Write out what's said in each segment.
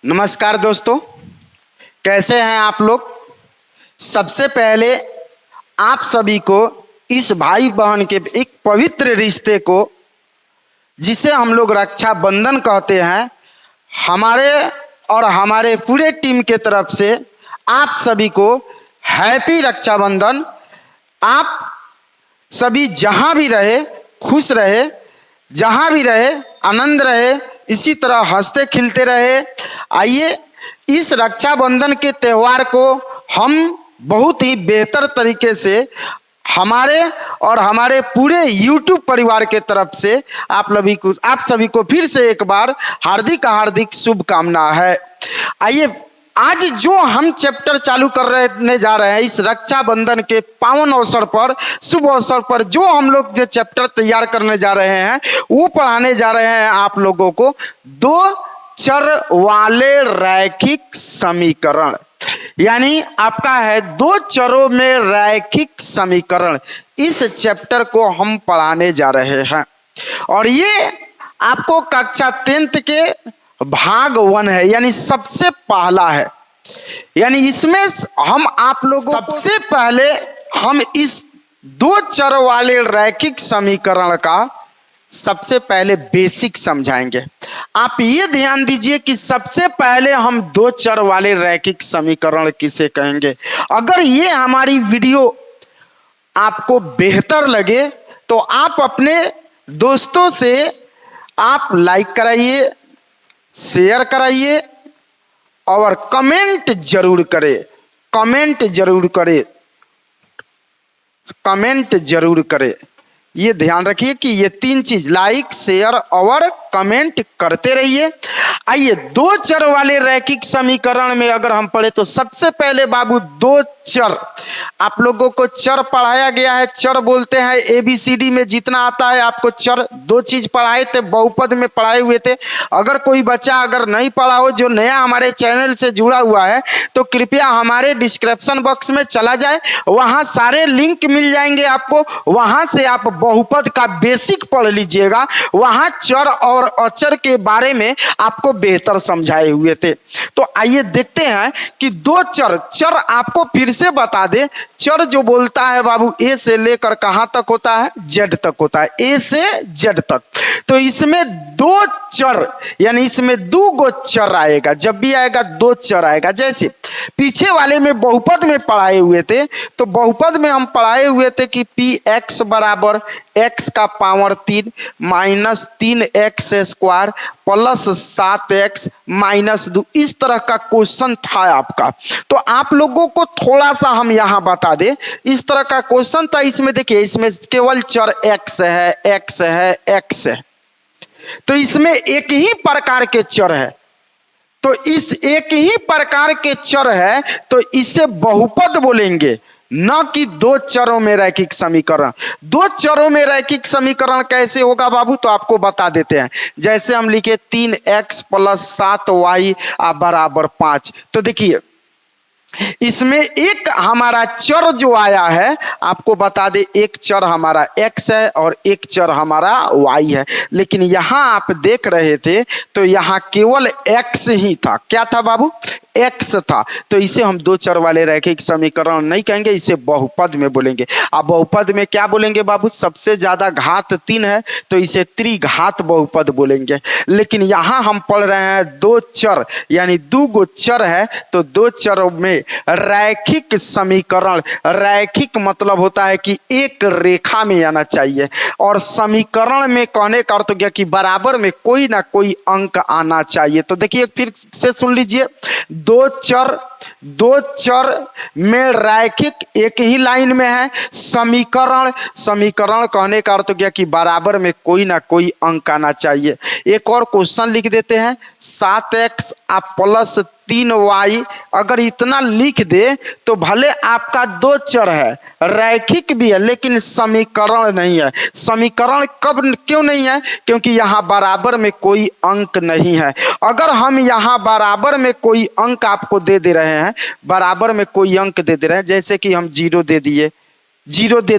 नमस्कार दोस्तों, कैसे हैं आप लोग। सबसे पहले आप सभी को इस भाई बहन के एक पवित्र रिश्ते को, जिसे हम लोग रक्षाबंधन कहते हैं, हमारे और हमारे पूरे टीम के तरफ से आप सभी को हैप्पी रक्षाबंधन। आप सभी जहां भी रहे खुश रहे, जहां भी रहे आनंद रहे, इसी तरह हंसते खिलते रहे। आइए इस रक्षाबंधन के त्यौहार को हम बहुत ही बेहतर तरीके से हमारे और हमारे पूरे YouTube परिवार के तरफ से आप सभी को फिर से एक बार हार्दिक शुभकामना है। आइए आज जो हम चैप्टर चालू करने जा रहे हैं, इस रक्षाबंधन के पावन अवसर पर, शुभ अवसर पर जो हम लोग जो चैप्टर तैयार करने जा रहे हैं वो पढ़ाने जा रहे हैं आप लोगों को दो चर वाले रैखिक समीकरण। यानी आपका है दो चरों में रैखिक समीकरण। इस चैप्टर को हम पढ़ाने जा रहे हैं और ये आपको कक्षा 10th के भाग 1 है, यानी सबसे पहला है। यानी इसमें हम आप लोगों सबसे पहले हम इस दो चर वाले रैखिक समीकरण का सबसे पहले बेसिक समझाएंगे। आप ये ध्यान दीजिए कि सबसे पहले हम दो चर वाले रैखिक समीकरण किसे कहेंगे। अगर ये हमारी वीडियो आपको बेहतर लगे तो आप अपने दोस्तों से आप लाइक कराइए, शेयर कराइए और कमेंट जरूर करें। कमेंट जरूर करें। ये ध्यान रखिए कि ये 3 चीज लाइक, शेयर और कमेंट करते रहिए। आइए दो चर वाले रैखिक समीकरण में अगर हम पढ़े तो सबसे पहले बाबू दो चर, आप लोगों को चर पढ़ाया गया है। चर बोलते हैं ABCD में जितना आता है आपको चर, दो चीज पढ़ाए थे, बहुपद में पढ़ाए हुए थे। अगर कोई बच्चा अगर नहीं पढ़ा हो, जो नया हमारे चैनल से जुड़ा हुआ है, तो कृपया हमारे डिस्क्रिप्शन बॉक्स में चला जाए, वहां सारे लिंक मिल जाएंगे आपको। वहां से आप बहुपद का बेसिक पढ़ लीजिएगा। वहां चर और अचर के बारे में आपको बेहतर समझाए हुए थे। तो आइए देखते हैं कि दो चर आपको फिर से बता दे। चर जो बोलता है बाबू ए से लेकर कहां तक होता है, जेड तक होता है, ए से जेड तक। तो इसमें दो चर यानी इसमें दो गो चर आएगा। जब भी आएगा दो चर आएगा। जैसे पीछे वाले में बहुपद में पढ़ाए हुए थे, तो बहुपद में हम पढ़ाए हुए थे कि px बराबर x का power 3 minus 3x square plus 7x minus 2। इस तरह का क्वेश्चन था आपका। तो आप लोगों को थोड़ा सा हम यहां बता दें, इस तरह का क्वेश्चन था। इसमें देखिए, इसमें केवल चर x है। तो इसमें एक ही प्रकार के चर है, तो इस एक ही प्रकार के चर है तो इसे बहुपद बोलेंगे, न कि दो चरों में रैखिक समीकरण। दो चरों में रैखिक समीकरण कैसे होगा बाबू, तो आपको बता देते हैं। जैसे हम लिखे 3x प्लस 7y बराबर 5। तो देखिए इसमें एक हमारा चर जो आया है, आपको बता दे, एक चर हमारा x है और एक चर हमारा y है। लेकिन यहां आप देख रहे थे तो यहां केवल x ही था। क्या था बाबू, x था। तो इसे हम दो चर वाले रैखिक समीकरण नहीं कहेंगे, इसे बहुपद में बोलेंगे। अब बहुपद में क्या बोलेंगे बाबू, सबसे ज्यादा घात 3 है तो इसे त्रिघात बहुपद बोलेंगे। लेकिन यहां हम पढ़ रहे हैं दो चर, यानी दो गो चर है, तो दो चरों में रैखिक समीकरण। रैखिक मतलब होता है कि एक रेखा में आना चाहिए, और समीकरण में कहने का अर्थ क्या कि बराबर में कोई ना कोई अंक आना चाहिए। तो देखिए फिर से सुन लीजिए, दो चर में रैखिक एक ही लाइन में है। समीकरण कहने का अर्थ क्या कि बराबर में कोई ना कोई अंक आना चाहिए। एक और क्वेश्चन लिख देते हैं, 7x प्लस 3y। अगर इतना लिख दे तो भले आपका दो चर है, रैखिक भी है, लेकिन समीकरण नहीं है। समीकरण क्यों नहीं है, क्योंकि यहां बराबर में कोई अंक नहीं है। अगर हम यहां बराबर में कोई अंक आपको दे रहे हैं, बराबर में कोई अंक दे रहे हैं, जैसे कि हम 0 दे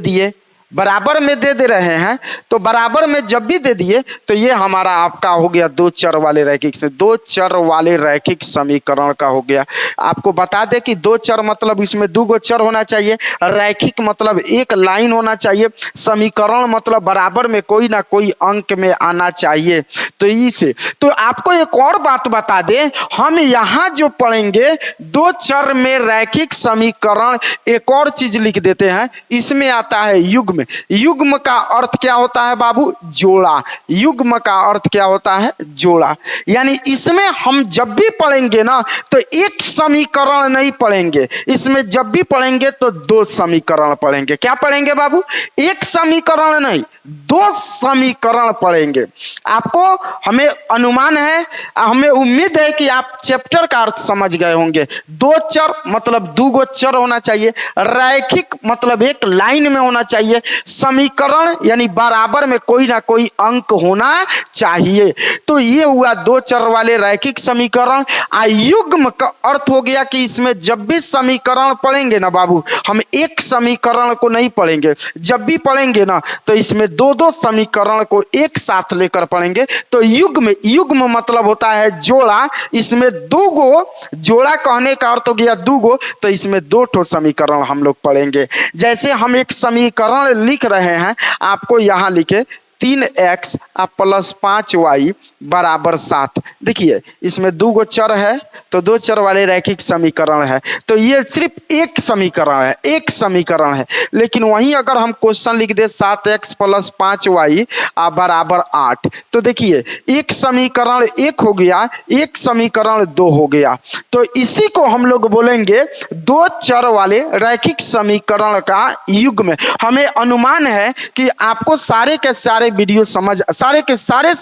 दिए, बराबर में दे रहे हैं, तो बराबर में जब भी दे दिए तो ये हमारा आपका हो गया दो चर वाले रैखिक से दो चर वाले रैखिक समीकरण का हो गया। आपको बता दें कि दो चर मतलब इसमें दो गो चर होना चाहिए, रैखिक मतलब एक लाइन होना चाहिए, समीकरण मतलब बराबर में कोई ना कोई अंक में आना चाहिए। तो इसे तो आपको एक और बात बता दें, हम यहां जो पढ़ेंगे दो चर में रैखिक समीकरण, एक और चीज लिख देते हैं, इसमें आता है युग्म। युग्म का अर्थ क्या होता है बाबू? जोड़ा। युग्म का अर्थ क्या होता है? जोड़ा। यानी इसमें हम जब भी पढ़ेंगे ना तो एक समीकरण नहीं पढ़ेंगे, इसमें जब भी पढ़ेंगे तो दो समीकरण पढ़ेंगे। क्या पढ़ेंगे बाबू? एक समीकरण नहीं, दो समीकरण पढ़ेंगे। आपको हमें अनुमान है, हमें उम्मीद है कि आप चैप्टर का अर्थ समझ गए होंगे। दो चर मतलब दो गो चर होना चाहिए, रैखिक मतलब एक लाइन में होना चाहिए, समीकरण यानी बराबर में कोई ना कोई अंक होना चाहिए। तो ये हुआ दो चर वाले रैखिक समीकरण। युग्म का अर्थ हो गया कि इसमें जब भी समीकरण पढ़ेंगे ना बाबू, हम एक समीकरण को नहीं पढ़ेंगे, जब भी पढ़ेंगे ना तो इसमें दो दो समीकरण को एक साथ लेकर पढ़ेंगे। तो युग्म, युग्म मतलब होता है जोड़ा, इसमें दो गो, जोड़ा कहने का अर्थ हो गया दो गो, तो इसमें दो ठो समीकरण हम लोग पढ़ेंगे। जैसे हम एक समीकरण लिख रहे हैं, आपको यहां लिखे 3x प्लस 5y बराबर 7। देखिए इसमें दो गो चर है तो दो चर वाले रैखिक समीकरण है, तो ये सिर्फ एक समीकरण है, एक समीकरण है। लेकिन वहीं अगर हम क्वेश्चन लिख दे 7x प्लस 5y बराबर 8, तो देखिए एक समीकरण एक हो गया, एक समीकरण दो हो गया। तो इसी को हम लोग बोलेंगे दो चर वाले रैखिक समीकरण का युग्म। हमें अनुमान है कि आपको सारे के सारे वीडियो समझ, सारे के सारे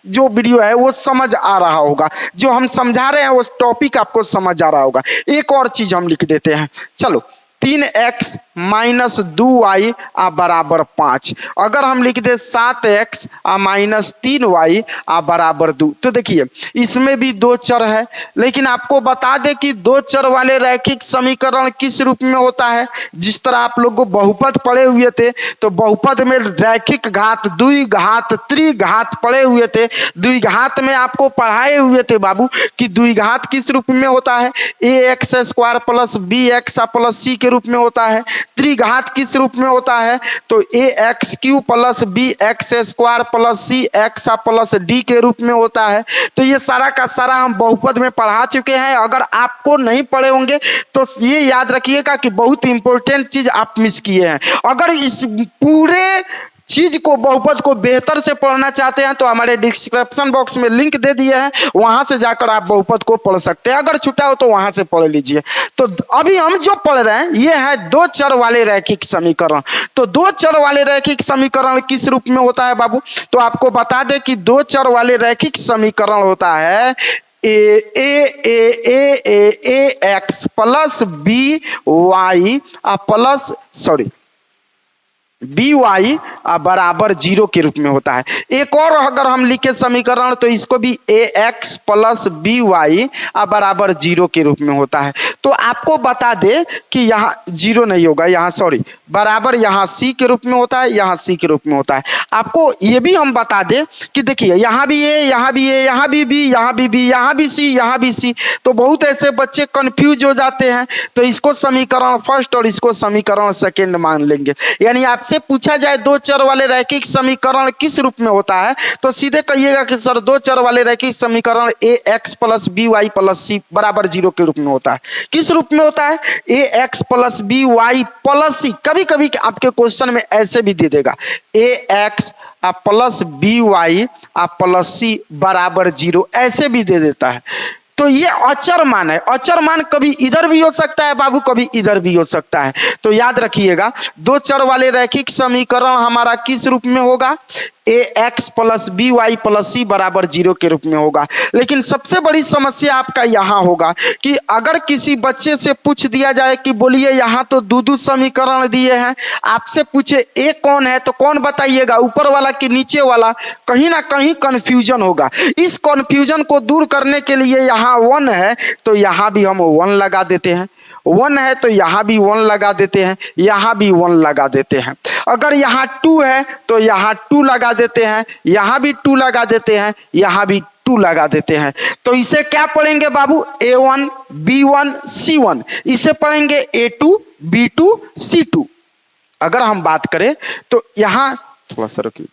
जो वीडियो है वो समझ आ रहा होगा, जो हम समझा रहे हैं वो टॉपिक आपको समझ आ रहा होगा। एक और चीज हम लिख देते हैं, चलो 3x माइनस 2y बराबर 5। अगर हम लिख दे 7x माइनस 3y बराबर 2, तो देखिए इसमें भी दो चर है। लेकिन आपको बता दें कि दो चर वाले रैखिक समीकरण किस रूप में होता है? जिस तरह आप लोग को बहुपद पढ़े हुए थे, तो बहुपद में रैखिक घात, द्विघात, त्रिघात पढ़े हुए थे। द्विघात में आपको पढ़ाए हुए थे बाबू कि द्विघात किस रूप में होता है? ax square plus bx plus c के रूप में होता है। त्रिघात किस रूप में होता है? तो ax cube plus bx square plus c x plus d के रूप में होता है। तो ये सारा का सारा हम बहुपद में पढ़ा चुके हैं। अगर आपको नहीं पढ़े होंगे तो ये याद रखिएगा कि बहुत इंपॉर्टेंट चीज आप मिस किए हैं। अगर इस पूरे चीज को, बहुपद को बेहतर से पढ़ना चाहते हैं तो हमारे डिस्क्रिप्शन बॉक्स में लिंक दे दिए हैं, वहां से जाकर आप बहुपद को पढ़ सकते हैं। अगर छूटा हो तो वहां से पढ़ लीजिए। तो अभी हम जो पढ़ रहे हैं ये है दो चर वाले रैखिक समीकरण। तो दो चर वाले रैखिक समीकरण किस रूप में होता है बाबू? तो आपको बता दें कि दो चर वाले रैखिक समीकरण होता है a x plus b y plus b y बराबर 0 के रूप में होता है। एक और अगर हम लिखे समीकरण तो इसको भी ए एक्स प्लस बी वाई बराबर 0 के रूप में होता है। तो आपको बता दे कि यहाँ 0 नहीं होगा, यहाँ बराबर यहाँ सी के रूप में होता है, यहाँ सी के रूप में होता है। आपको ये भी हम बता दें कि देखिए यहाँ भी ए, यहाँ भी ए, यहाँ भी बी, यहाँ भी बी, यहाँ भी सी, यहाँ भी सी। तो बहुत ऐसे बच्चे कंफ्यूज हो जाते हैं, तो इसको समीकरण फर्स्ट और इसको समीकरण सेकेंड मान लेंगे। यानी आपसे पूछा जाए दो चर वाले रैखिक समीकरण किस रूप में होता है, तो सीधे कहिएगा कि सर दो चर वाले रैखिक समीकरण a x plus b y plus c बराबर 0 के रूप में होता है। किस रूप में होता है? A x plus b y plus c. कभी कभी आपके क्वेश्चन में ऐसे भी दे देगा a x plus b y plus c बराबर 0, ऐसे भी दे देता है। तो ये अचर मान है। अचर मान कभी इधर भी हो सकता है बाबू, कभी इधर भी हो सकता है। तो याद रखिएगा दो चर वाले रैखिक समीकरण हमारा किस रूप में होगा? A x plus b y plus c बराबर 0 के रूप में होगा। लेकिन सबसे बड़ी समस्या आपका यहाँ होगा कि अगर किसी बच्चे से पूछ दिया जाए कि बोलिए यहाँ तो दो समीकरण दिए हैं, आपसे पूछे ए कौन है तो कौन बताइएगा, ऊपर वाला कि नीचे वाला? कहीं ना कहीं कंफ्यूजन होगा। इस कंफ्यूजन को दूर करने के लिए यहाँ 1 है तो यहाँ भी हम 1 लगा देते हैं। 1 है तो यहाँ भी 1 लगा देते हैं, यहाँ भी 1 लगा देते हैं। अगर यहाँ 2 है तो यहाँ 2 लगा देते हैं, यहाँ भी 2 लगा देते हैं, यहाँ भी 2 लगा देते हैं। तो इसे क्या पढ़ेंगे बाबू? A1 B1 C1। इसे पढ़ेंगे A2 B2 C2। अगर हम बात करें तो यहाँ थोड़ा सा रुकिए,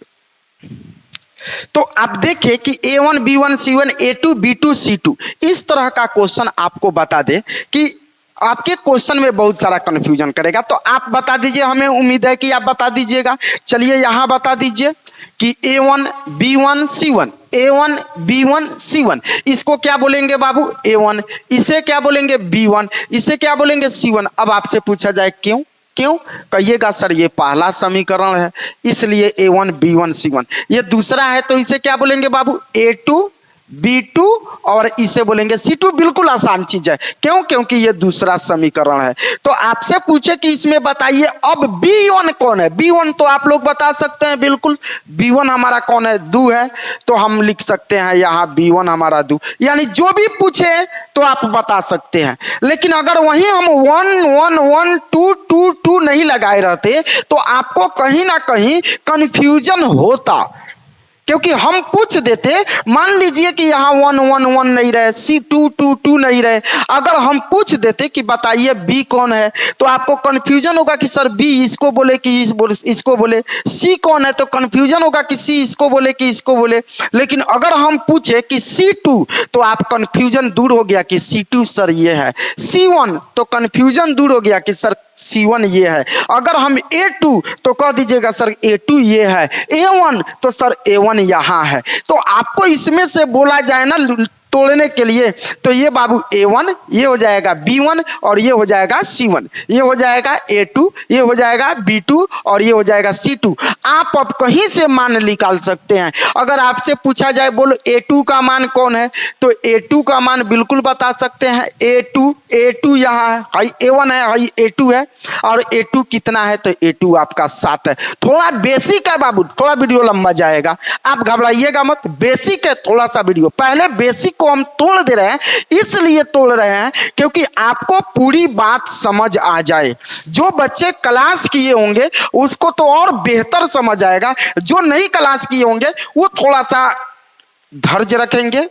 तो आप देखिए कि A1 B1 C1 A2 B2 C2 इस तरह का क्वेश्चन आपको बता दे कि आपके क्वेश्चन में बहुत सारा कंफ्यूजन करेगा। तो आप बता दीजिए, हमें उम्मीद है कि आप बता दीजिएगा। चलिए यहाँ बता दीजिए कि A1 B1 C1, A1 B1 C1 इसको क्या बोलेंगे बाबू? A1। इसे क्या बोलेंगे? B1। इसे क्या बोलेंगे? C1। अब आपसे पूछा जाए क्यों? क्यों कहिएगा? सर ये पहला समीकरण है इसलिए A1 B1 C1। ये दूसरा है तो इसे क्या बोलेंगे बाबू? A2 B2 और इसे बोलेंगे C2। बिल्कुल आसान चीज है। क्यों? क्योंकि ये दूसरा समीकरण है। तो आपसे पूछे कि इसमें बताइए अब B1 कौन है? B1 तो आप लोग बता सकते हैं, बिल्कुल B1 हमारा कौन है? 2 है। तो हम लिख सकते हैं यहाँ B1 हमारा 2, यानी जो भी पूछे तो आप बता सकते हैं। लेकिन अगर वहीं हम 1 1 1 2 2 2 नहीं लगाए रहते तो आपको कहीं ना कहीं कंफ्यूजन होता, क्योंकि हम पूछ देते, मान लीजिए कि यहाँ 1 1 1 नहीं रहे, C2 2 2 नहीं रहे, अगर हम पूछ देते कि बताइए B कौन है तो आपको कंफ्यूजन होगा कि सर B इसको बोले कि इसको बोले, C कौन है तो कंफ्यूजन होगा कि C इसको बोले कि इसको बोले। लेकिन अगर हम पूछे कि C2 तो आप कंफ्यूजन दूर हो गया कि C2 सर ये है, C1 तो कंफ्यूजन दूर हो गया कि सर C1 ये है। अगर हम A2 तो कह दीजिएगा सर A2 ये है, A1 तो सर A1 यहाँ है। तो आपको इसमें से बोला जाए ना तोड़ने के लिए तो ये बाबू A1, ये हो जाएगा B1 और ये हो जाएगा C1, ये हो जाएगा A2, ये हो जाएगा B2 और ये हो जाएगा C2। आप अब कहीं से मान निकाल सकते हैं। अगर आपसे पूछा जाए बोलो A2 का मान कौन है तो A2 का मान बिल्कुल बता सकते हैं। A2 यहाँ है, हाई A1 है, हाई A2 है और A2 कितना है तो A2 आपका 7 है। थोड़ा बेसिक है बाबू, थोड़ा वीडियो लंबा जाएगा, आप घबराइएगा मत। बेसिक है थोड़ा सा वीडियो, पहले बेसिक को हम तोड़ दे रहे हैं, इसलिए तोड़ रहे हैं क्योंकि आपको पूरी बात समझ आ जाए। जो बच्चे क्लास किए होंगे उसको तो और बेहतर समझ आएगा, जो नहीं क्लास किए होंगे वो थोड़ा सा धैर्य रखेंगे,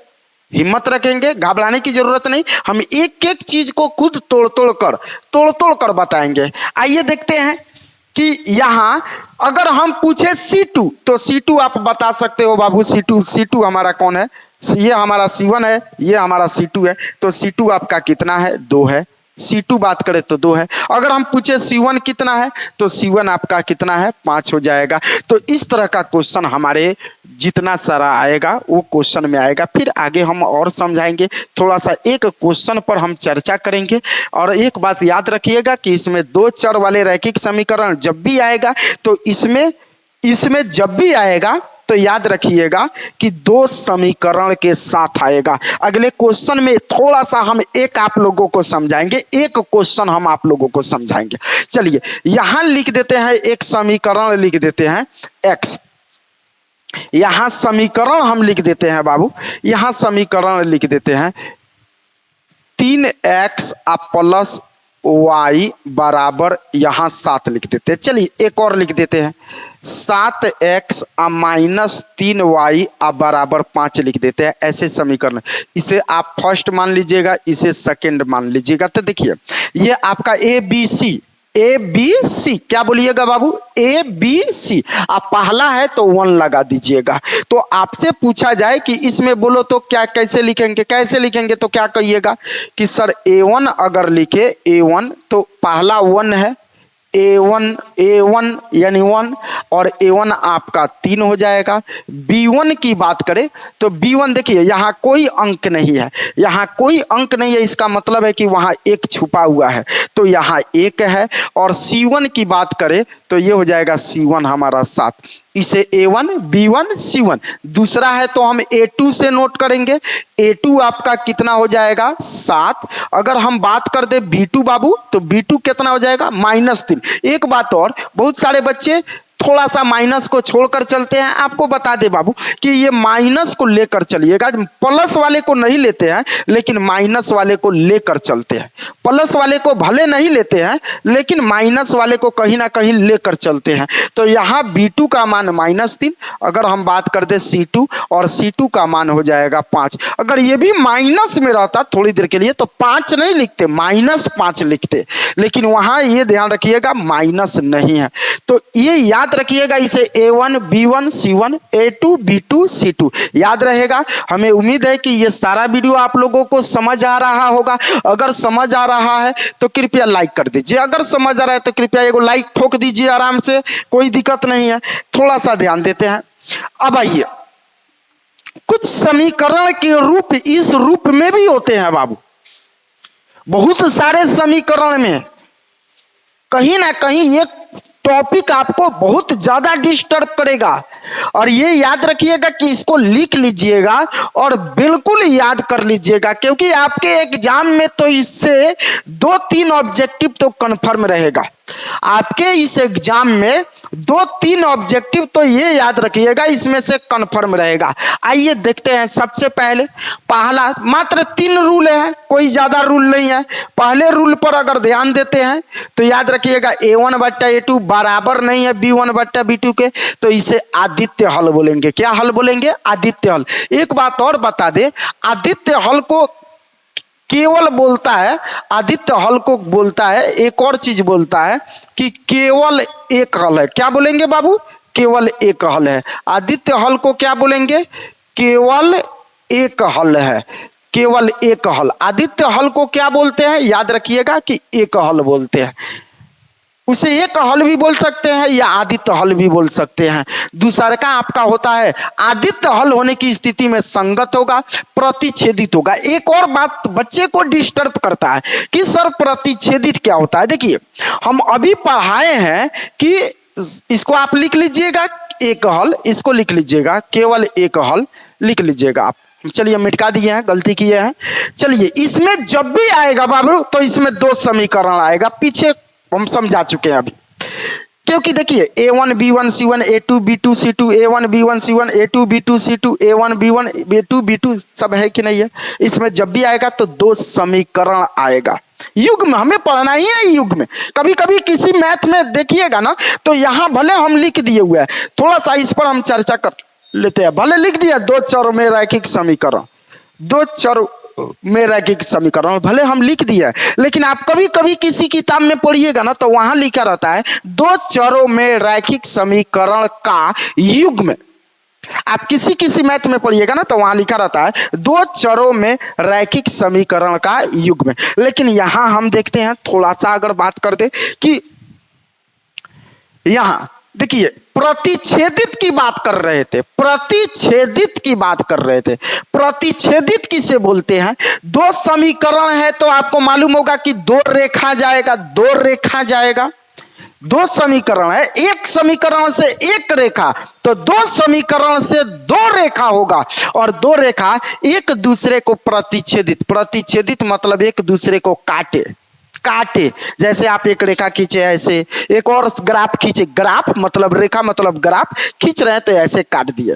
हिम्मत रखेंगे, घबराने की जरूरत नहीं। हम एक एक चीज को खुद तोड़ कर बताएंगे। आइए देखते हैं कि यहाँ अगर हम पूछे C2 तो C2 आप बता सकते हो बाबू। C2 हमारा कौन है? ये हमारा C1 है, ये हमारा C2 है। तो C2 आपका कितना है? 2 है। C2 बात करें तो 2 है। अगर हम पूछे C1 कितना है तो C1 आपका कितना है? 5 हो जाएगा। तो इस तरह का क्वेश्चन हमारे जितना सारा आएगा वो क्वेश्चन में आएगा। फिर आगे हम और समझाएंगे, थोड़ा सा एक क्वेश्चन पर हम चर्चा करेंगे। और एक बात याद रखिएगा कि इसमें 2 चर वाले रैखिक समीकरण जब भी आएगा तो इसमें जब भी आएगा तो याद रखिएगा कि 2 समीकरण के साथ आएगा। अगले क्वेश्चन में थोड़ा सा हम एक आप लोगों को समझाएंगे, एक क्वेश्चन हम आप लोगों को समझाएंगे। चलिए यहां लिख देते हैं, एक समीकरण लिख देते हैं x। यहां समीकरण हम लिख देते हैं बाबू, यहां समीकरण लिख देते हैं 3x प्लस y बराबर यहां 7 लिख देते हैं। चलिए एक और लिख देते हैं 7x माइनस 3y बराबर 5 लिख देते हैं। ऐसे समीकरण, इसे आप फर्स्ट मान लीजिएगा, इसे सेकंड मान लीजिएगा। तो देखिए ये आपका ए बी सी क्या बोलिएगा बाबू? A B C. आप पहला है तो 1 लगा दीजिएगा। तो आपसे पूछा जाए कि इसमें बोलो तो क्या कैसे लिखेंगे तो क्या कहिएगा कि सर A1 अगर लिखे A1 तो पहला 1 है, A1 यानी 1 और A1 आपका 3 हो जाएगा। B1 की बात करें तो B1 देखिए यहाँ कोई अंक नहीं है, यहाँ कोई अंक नहीं है, इसका मतलब है कि वहाँ 1 छुपा हुआ है तो यहाँ 1 है। और C1 की बात करें तो ये हो जाएगा C1 हमारा 7। इसे A1 B1 C1। दूसरा है तो हम A2 से नोट करेंगे, A2 आपका कितना हो जाएगा? 7। अगर हम बात कर दे B2 बाबू तो B2 कितना हो जाएगा? -3। एक बात और, बहुत सारे बच्चे थोड़ा सा माइनस को छोड़कर चलते हैं। आपको बता दे बाबू कि ये माइनस को लेकर चलिएगा, प्लस वाले को नहीं लेते हैं लेकिन माइनस वाले को लेकर चलते हैं। प्लस वाले को भले नहीं लेते हैं लेकिन माइनस वाले को कहीं ना कहीं लेकर चलते हैं। तो यहाँ B2 का मान -3, अगर हम बात कर दे C2 और C2 का मान हो जाएगा 5। अगर ये भी माइनस में रहता थोड़ी देर के लिए तो 5 नहीं लिखते, -5 लिखते, लेकिन वहां ये ध्यान रखिएगा माइनस नहीं है। तो ये याद रखिएगा, इसे A1 B1 C1 A2 B2 C2 याद रहेगा। हमें उम्मीद है कि ये सारा वीडियो आप लोगों को समझ आ रहा होगा। अगर समझ आ रहा है तो कृपया लाइक कर दीजिए, अगर समझ आ रहा है तो कृपया एगो लाइक ठोक दीजिए आराम से, कोई दिक्कत नहीं है। थोड़ा सा ध्यान देते हैं। अब आइए, कुछ समीकरण के रूप इस रूप में भी होते हैं बाबू। बहुत सारे समीकरण में कहीं ना कहीं एक टॉपिक आपको बहुत ज्यादा डिस्टर्ब करेगा, और ये याद रखिएगा कि इसको लिख लीजिएगा और बिल्कुल याद कर लीजिएगा, क्योंकि आपके एग्जाम में तो इससे 2-3 ऑब्जेक्टिव तो कन्फर्म रहेगा। आपके इस एग्जाम में 2-3 ऑब्जेक्टिव तो ये याद रखिएगा इसमें से कन्फर्म रहेगा। आइए देखते हैं। सबसे पहले पहला, मात्र 3 रूल है, कोई ज्यादा रूल नहीं है। पहले रूल पर अगर ध्यान देते हैं तो याद रखिएगा A1/A2 बराबर नहीं है B1/B2 के, तो इसे आदित्य हल बोलेंगे। क्या हल बोलेंगे? आदित्य हल। एक बात और बता दे, आदित्य हल को केवल बोलता है, आदित्य हल को बोलता है, एक और चीज बोलता है कि केवल एक हल है। क्या बोलेंगे बाबू? केवल एक हल है। आदित्य हल को क्या बोलेंगे? केवल एक हल है, केवल एक हल। आदित्य हल को क्या बोलते हैं? याद रखिएगा कि एक हल बोलते हैं। उसे एक हल भी बोल सकते हैं या आदित्य हल भी बोल सकते हैं। दूसरा का आपका होता है आदित्य हल होने की स्थिति में संगत होगा, प्रतिच्छेदित होगा। एक और बात बच्चे को डिस्टर्ब करता है कि सर प्रतिच्छेदित क्या होता है। देखिए, हम अभी पढ़ाए हैं कि इसको आप लिख लीजिएगा एक हल, इसको लिख लीजिएगा केवल एक हल, लिख लीजिएगा आप। चलिए मिटा दिए हैं, गलती किए हैं। चलिए, इसमें जब भी आएगा बाबू तो इसमें 2 समीकरण आएगा, पीछे हम समझा चुके हैं अभी। क्योंकि देखिए A1 B1 C1 A2 B2 C2 A1 B1 C1 A2 B2 C2 A1 B1 A2 B2 सब है कि नहीं है? इसमें जब भी आएगा तो 2 समीकरण आएगा। युग में हमें पढ़ना ही है। युग में कभी कभी किसी मैथ में देखिएगा ना तो यहाँ भले हम लिख दिए हुए हैं, थोड़ा सा इस पर हम चर्चा कर लेते हैं। भले लिख दिया 2 चरों में रैखिक समीकरण, 2 चरों में रैखिक समीकरण भले हम लिख दिया है, लेकिन आप कभी कभी किसी किताब में पढ़िएगा ना तो वहां लिखा रहता है 2 चरों में रैखिक समीकरण का युग्म। आप किसी मैथ में पढ़िएगा ना तो वहां लिखा रहता है 2 चरों में रैखिक समीकरण का युग्म। लेकिन यहां हम देखते हैं, थोड़ा सा अगर बात कर दे कि यहां देखिए प्रतिच्छेदित की बात कर रहे थे, प्रतिच्छेदित की बात कर रहे थे। प्रतिच्छेदित किसे बोलते हैं? 2 समीकरण है तो आपको मालूम होगा कि 2 रेखा जाएगा, 2 रेखा जाएगा। 2 समीकरण है, एक समीकरण से एक रेखा, तो 2 समीकरण से 2 रेखा होगा, और 2 रेखा एक दूसरे को प्रतिच्छेदित, प्रतिच्छेदित मतलब एक दूसरे को काटे, काटे। जैसे आप एक रेखा खींचे ऐसे, एक और ग्राफ खींचे, ग्राफ मतलब रेखा मतलब ग्राफ खींच रहे हैं तो ऐसे काट दिए,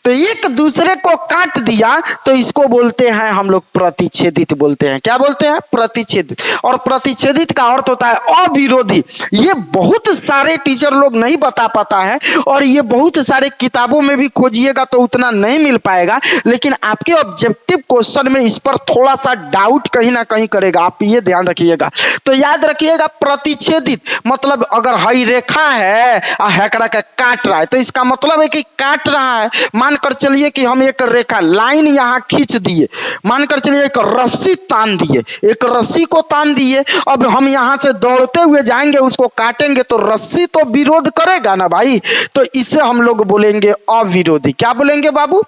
तो एक दूसरे को काट दिया, तो इसको बोलते हैं हम लोग प्रतिच्छेदित बोलते हैं। क्या बोलते हैं? प्रतिच्छेदित। और प्रतिच्छेदित का अर्थ होता है अविरोधी। ये बहुत सारे टीचर लोग नहीं बता पाता है, और ये बहुत सारे किताबों में भी खोजिएगा तो उतना नहीं मिल पाएगा, लेकिन आपके ऑब्जेक्टिव क्वेश्चन में इस पर थोड़ा सा डाउट कहीं ना कहीं करेगा, आप ये ध्यान रखिएगा। तो याद रखिएगा प्रतिच्छेदित मतलब अगर हई रेखा है हैकड़ा का काट रहा है, तो इसका मतलब है कि काट रहा है। मानकर चलिए कि हम एक रेखा लाइन यहां खींच दिए, मानकर चलिए एक रस्सी तान दिए, एक रस्सी को तान दिए, अब हम यहां से दौड़ते हुए जाएंगे, उसको काटेंगे तो रस्सी तो विरोध करेगा ना भाई, तो इसे हम लोग बोलेंगे अविरोधी। क्या बोलेंगे बाबू?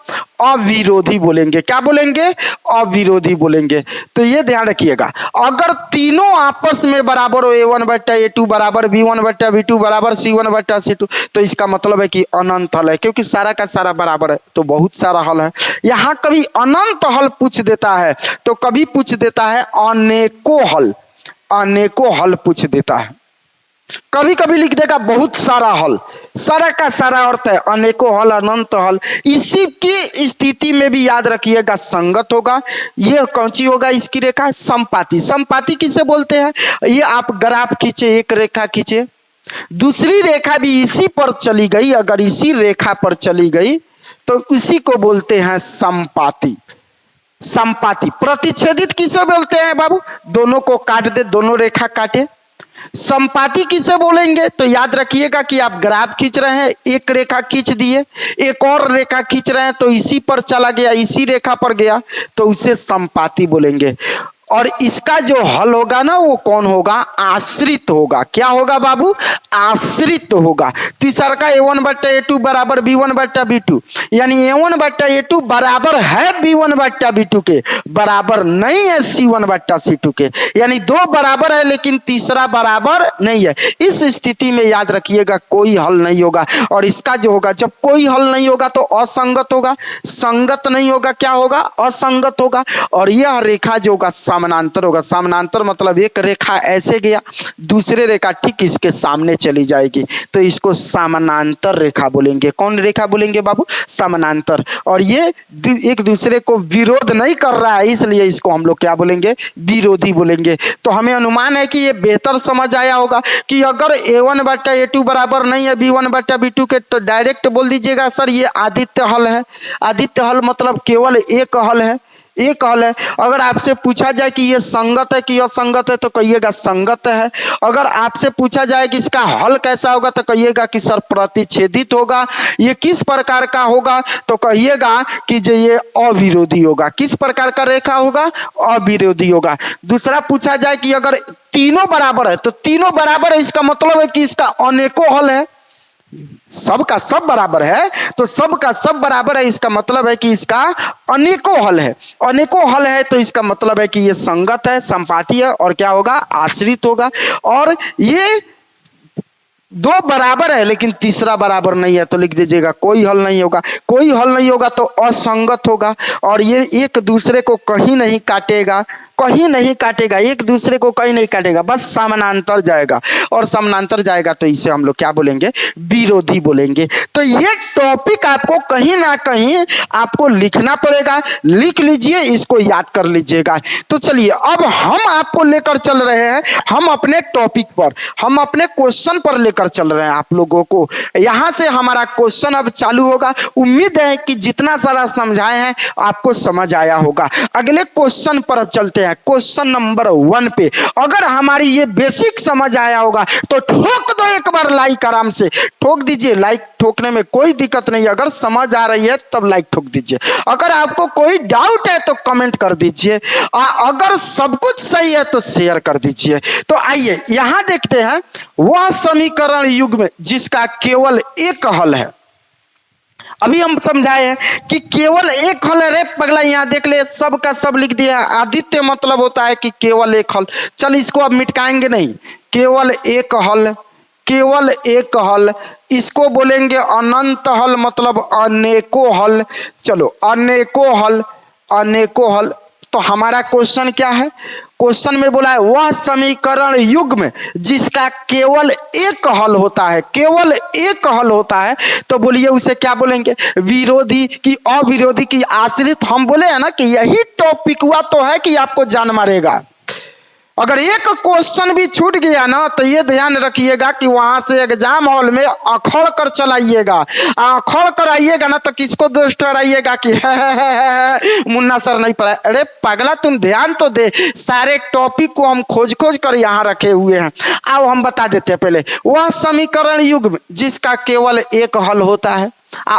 अविरोधी बोलेंगे। क्या बोलेंगे? अविरोधी बोलेंगे। तो ये ध्यान रखिएगा, अगर तीनों आपस में बराबर हो, A1/A2 बराबर B1/B2 बराबर C1/C2, तो इसका मतलब है कि अनंत हल है, क्योंकि सारा का सारा बराबर है तो बहुत सारा हल है। यहां कभी अनंत हल पूछ देता है तो कभी पूछ देता है अनेकों हल, अनेकों हल पूछ देता है। कभी कभी लिख देगा बहुत सारा हल, सारा का सारा अर्थ है अनेकों हल, अनंत हल। इसी की स्थिति में भी याद रखिएगा संगत होगा। ये कौन सी होगा इसकी रेखा? संपाति। संपाति किसे बोलते हैं? ये आप ग्राफ खींचे, एक रेखा खींचे, दूसरी रेखा भी इसी पर चली गई, अगर इसी रेखा पर चली गई तो इसी को बोलते हैं संपाति। संपाति। प्रतिच्छेदित किसे बोलते हैं बाबू? दोनों को काट दे, दोनों रेखा काटे। संपाति किसे बोलेंगे? तो याद रखिएगा कि आप ग्राफ खींच रहे हैं, एक रेखा खींच दिए, एक और रेखा खींच रहे हैं तो इसी पर चला गया, इसी रेखा पर गया तो उसे संपाति बोलेंगे। और इसका जो हल होगा ना वो कौन होगा? आश्रित होगा। क्या होगा बाबू? आश्रित होगा। तीसरा का a1/a2 बराबर b1/b2, यानी a1/a2 बराबर है b1/b2 के, बराबर नहीं है c1/c2 के, यानी दो बराबर है लेकिन तीसरा बराबर नहीं है। इस स्थिति में याद रखिएगा कोई हल नहीं होगा। और इसका जो होगा, जब कोई हल नहीं होगा तो असंगत होगा, संगत नहीं होगा क्या होगा? असंगत होगा। और यह रेखा जो होगा समानांतर होगा। समानांतर मतलब एक रेखा ऐसे गया, दूसरे रेखा ठीक इसके सामने चली जाएगी तो इसको समानांतर रेखा बोलेंगे। कौन रेखा बोलेंगे बाबू? समानांतर। और ये एक दूसरे को विरोध नहीं कर रहा है इसलिए इसको हम लोग क्या बोलेंगे? विरोधी बोलेंगे। तो हमें अनुमान है कि ये बेहतर समझ आया होगा कि अगर a1/a2 बराबर नहीं है b1/b2 के तो डायरेक्ट बोल दीजिएगा सर ये आदित्य हल है। आदित्य हल मतलब केवल एक हल है, एक हल है। अगर आपसे पूछा जाए कि ये संगत है कि असंगत है तो कहिएगा संगत है। अगर आपसे पूछा जाए कि इसका हल कैसा होगा तो कहिएगा कि सर प्रतिच्छेदित होगा। ये किस प्रकार का होगा तो कहिएगा कि जो ये अविरोधी होगा। किस प्रकार का रेखा होगा? अविरोधी होगा। दूसरा पूछा जाए कि अगर तीनों बराबर है तो तीनों बराबर है, इसका मतलब है कि इसका अनेकों हल है। सब का सब बराबर है तो सब का सब बराबर है, इसका मतलब है कि इसका अनेकों हल है। अनेकों हल है तो इसका मतलब है कि ये संगत है, संपाती है और क्या होगा? आश्रित होगा। और ये दो बराबर है लेकिन तीसरा बराबर नहीं है तो लिख दीजिएगा कोई हल नहीं होगा। कोई हल नहीं होगा तो असंगत होगा। और ये एक दूसरे को कहीं नहीं काटेगा, कहीं नहीं काटेगा, एक दूसरे को कहीं नहीं काटेगा, बस समानांतर जाएगा। और समानांतर जाएगा तो इसे हम लोग क्या बोलेंगे? विरोधी बोलेंगे। तो ये टॉपिक आपको कहीं ना कहीं आपको लिखना पड़ेगा, लिख लीजिए, इसको याद कर लीजिएगा। तो चलिए अब हम आपको लेकर चल रहे हैं, हम अपने टॉपिक पर, हम अपने क्वेश्चन पर लेकर चल रहे हैं आप लोगों को। यहां से हमारा क्वेश्चन अब चालू होगा। उम्मीद है कि जितना सारा समझाए हैं आपको समझ आया होगा। अगले क्वेश्चन पर अब चलते हैं, क्वेश्चन नंबर 1 पे। अगर हमारी ये बेसिक समझ आया होगा तो ठोक दो एक बार लाइक, आराम से ठोक दीजिए। लाइक ठोकने में कोई दिक्कत नहीं, अगर समझ आ रही है तब लाइक ठोक दीजिए। अगर आपको कोई डाउट है तो कमेंट कर दीजिए, अगर सब कुछ सही है तो शेयर कर दीजिए। तो आइए यहां देखते हैं, वह समीकरण युग्म जिसका केवल एक हल है। अभी हम समझाए हैं कि केवल एक हल है। रे पगला यहाँ देख ले, सब का सब लिख दिया। आदित्य मतलब होता है कि केवल एक हल। चल इसको अब मिटकाएंगे नहीं, केवल एक हल, केवल एक हल। इसको बोलेंगे अनंत हल मतलब अनेकों हल। चलो अनेकों हल, अनेकों हल। तो हमारा क्वेश्चन क्या है? क्वेश्चन में बोला है वह समीकरण युग्म जिसका केवल एक हल होता है, केवल एक हल होता है। तो बोलिए उसे क्या बोलेंगे? विरोधी की अविरोधी की आश्रित। हम बोले हैं ना कि यही टॉपिक हुआ तो है कि आपको जान मारेगा। अगर एक क्वेश्चन भी छूट गया ना तो ये ध्यान रखिएगा कि वहां से एग्जाम हॉल में अखड़ कर चलाइएगा। अखड़ कर आइएगा ना तो किसको दोष ठहराइएगा कि है, मुन्ना सर नहीं पढ़ा। अरे पागला तुम ध्यान तो दे, सारे टॉपिक को हम खोज खोज कर यहाँ रखे हुए हैं। आओ हम बता देते हैं। पहले वह समीकरण युग्म जिसका केवल एक हल होता है।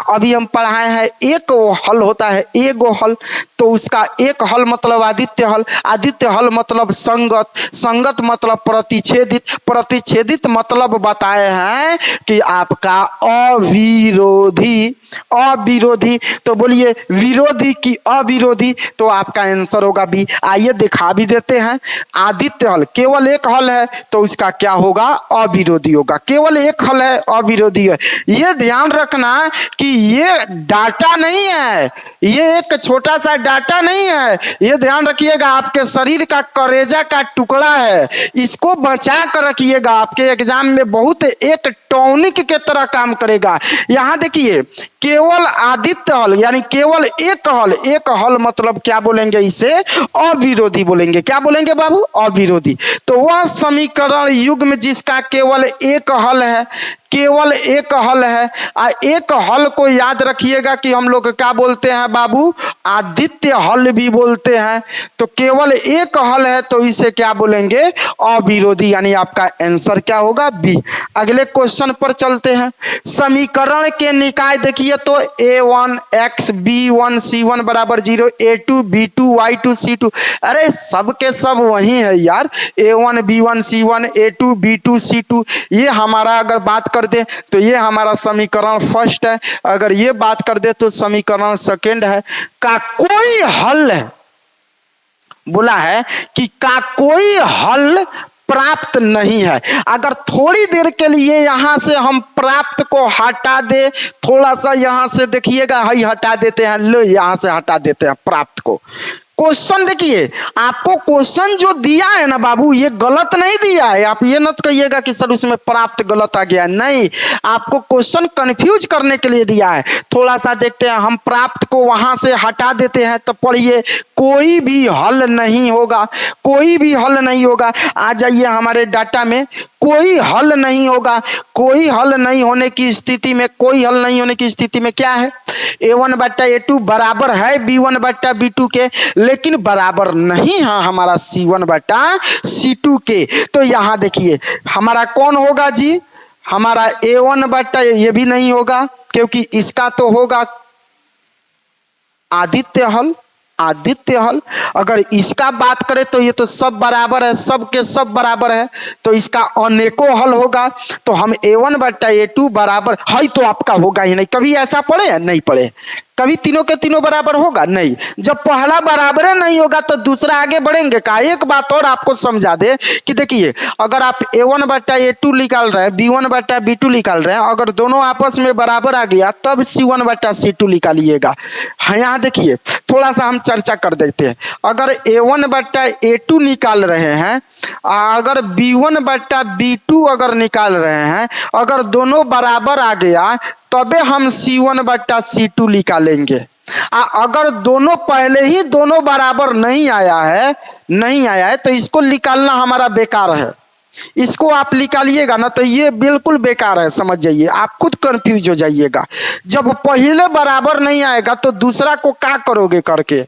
अभी हम पढ़ाए हैं एक हल होता है, एगो हल। तो उसका एक हल मतलब आदित्य हल, आदित्य हल मतलब संगत, संगत मतलब प्रतिच्छेदित, प्रतिच्छेदित मतलब बताए हैं कि आपका अविरोधी, अविरोधी। तो बोलिए विरोधी की अविरोधी, तो आपका आंसर होगा बी। आइए दिखा भी देते हैं। आदित्य हल केवल एक हल है तो उसका क्या होगा? अविरोधी होगा। केवल एक हल है, अविरोधी है। ये ध्यान रखना कि ये डाटा नहीं है, ये एक छोटा सा डाटा नहीं है, ये ध्यान रखिएगा आपके शरीर का करेजा का टुकड़ा है। इसको बचा कर रखिएगा, आपके एग्जाम में बहुत एक टॉनिक के तरह काम करेगा। यहां देखिए केवल आदित्य हल यानी केवल एक हल मतलब क्या बोलेंगे इसे? अविरोधी बोलेंगे। क्या बोलेंगे बाबू? अविरोधी। तो वह समीकरण युग्म जिसका केवल एक हल है, केवल एक हल है। एक हल को याद रखिएगा कि हम लोग क्या बोलते हैं बाबू? आदित्य हल भी बोलते हैं। तो केवल एक हल है तो इसे क्या बोलेंगे? अविरोधी। यानी आपका आंसर क्या होगा? बी। अगले क्वेश्चन पर चलते हैं। समीकरण के निकाय देखिए तो a1 x b1 c1 बराबर 0, a2 b2 y2 c2। अरे सब के सब वही है यार, a1 b1 c1 a2 b2 c2। ये हमारा अगर बात कर दे तो ये हमारा समीकरण फर्स्ट है, अगर ये बात कर दे तो समीकरण सेकंड है। का कोई हल बोला है कि का कोई हल प्राप्त नहीं है। अगर थोड़ी देर के लिए यहां से हम प्राप्त को हटा दे, थोड़ा सा यहां से देखिएगा, हई हटा देते हैं, लो यहां से हटा देते हैं प्राप्त को। क्वेश्चन देखिए, आपको क्वेश्चन जो दिया है ना बाबू, ये गलत नहीं दिया है। आप ये मत कहिएगा कि सर उसमें प्राप्त गलत आ गया, नहीं, आपको क्वेश्चन कंफ्यूज करने के लिए दिया है। थोड़ा सा देखते हैं, हम प्राप्त को वहां से हटा देते हैं तो पढ़िए, कोई भी हल नहीं होगा, कोई भी हल नहीं होगा। आ जाइए हमारे डाटा में, कोई हल नहीं होगा। कोई हल नहीं होने की स्थिति में, कोई हल नहीं होने की स्थिति में क्या है? a1 बट्टा a2 बराबर है b1 बट्टा b2 के, लेकिन बराबर नहीं है हमारा c1 बट्टा c2 के। तो यहां देखिए हमारा कौन होगा जी? हमारा a1 बट्टा, ये भी नहीं होगा क्योंकि इसका तो होगा आदित्य हल। आदित्य हल अगर इसका बात करें तो ये तो सब बराबर है, सब के सब बराबर है, तो इसका अनेकों हल होगा। तो हम a1 बट्टा a2 बराबर है, तो आपका होगा ही नहीं। कभी ऐसा पढ़े या नहीं पढ़े? कभी तीनों के तीनों बराबर होगा? नहीं। जब पहला बराबर नहीं होगा तो दूसरा आगे बढ़ेंगे का? एक बात और आपको समझा दे कि देखिए, अगर आप a1 बट्टा a2 निकाल रहे हैं, b1 बट्टा b2 निकाल रहे हैं, अगर दोनों आपस में बराबर आ गया तब c1 बट्टा c2 निकालिएगा। यहाँ देखिए थोड़ा सा हम चर्चा कर देते हैं। अगर a1 बट्टा a2 निकाल रहे हैं, अगर b1 बट्टा b2 अगर निकाल रहे हैं, अगर दोनों बराबर आ गया तबे हम c1 बट्टा c2 निकालेंगे। अगर दोनों पहले ही दोनों बराबर नहीं आया है तो इसको निकालना हमारा बेकार है। इसको आप निकालिएगा ना तो ये बिल्कुल बेकार है, समझ जाइए, आप खुद कंफ्यूज हो जाइएगा। जब पहले बराबर नहीं आएगा तो दूसरा को क्या करोगे? करके